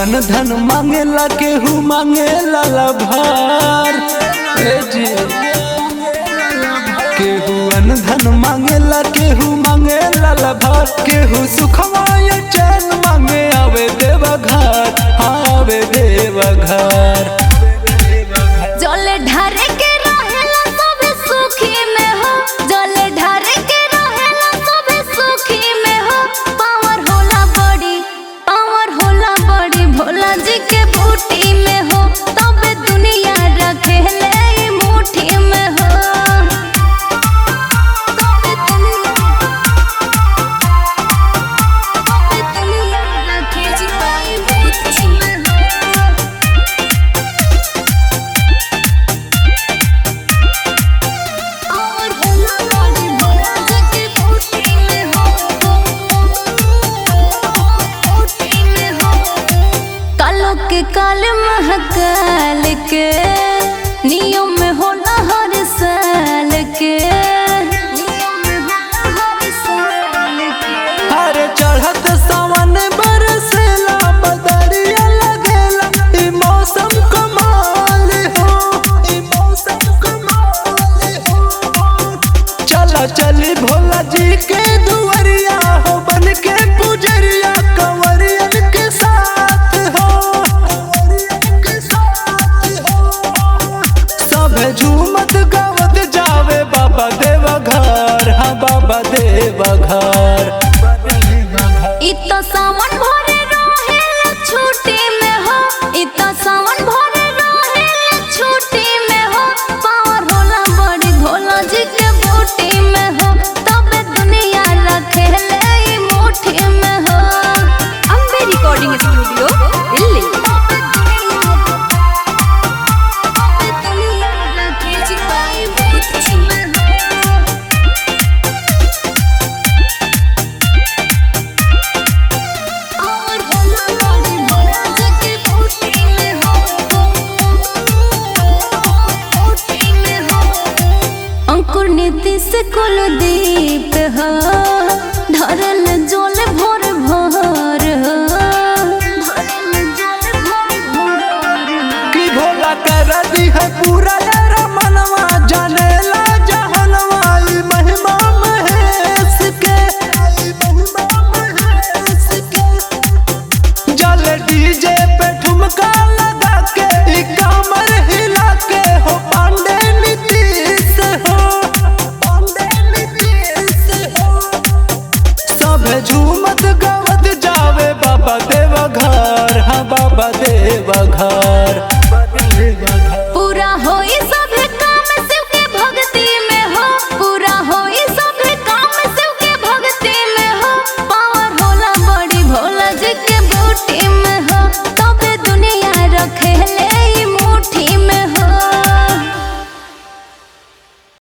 अन धन मांगेला केहू मांगेला लभार। केहू अन धन मांगेला केहू मांगेला लभार। केहू सुखवा या चैन मांगे आवे देवा घर, आवे देवा घर। जले ढारे के रहेला सब सुखी में हो, जले ढारे के रहेला सब सुखी में हो। पावर होला बड़ी भोला जी के बूटी में हो, तबे दुनिया रखेले ई मुट्ठी में हो। तबे दुनिया रखे जी पाई मुट्ठी में हो। के काल महकाल के नियम में होला हर साल के। हर चढ़त सावन बरसेला बदरिया लगेला, ई मौसम कमाल हो, ई मौसम कमाल हो। चला चली भोला जी के दुआरिया हो, बन के पुजरिया कंवरियन के साथ हो, कंवरियन के साथ हो। सब झूमत गावत जावे बाबा देवा घर, हाँ बाबा देवा घर। इतना सावन भरे रहेला छुट्टी में हो, इतना सावन भरे रहेला छुट्टी में हो। पावर होला बड़ी भोला जी के बूटी में हो, तबे दुनिया रखेले ई मुट्ठी में हो। Ambe recording studio Delhi. तबे दुनिया रखे जी पाई मुट्ठी में हो। और होला बड़ी भोला जी के बूटी में हो, बूटी में हो। अंकुर नीतीश कुलदीप हो, धरल जोल भोर भोर हो, धरल जोल भोर भोर हो। कि भोला कर दी है पूरा यारा मनवा, जानेला जहनवा ई महिमा महेश के, ई महिमा महेश के। जल डीजे पे ठुमका लगा के, ई कमर हिला के हो पांडे नीतीश हो, पांडे नीतीश हो। सब झूमत गावत जावे बाबा देवा घर, हाँ बाबा देवा घर।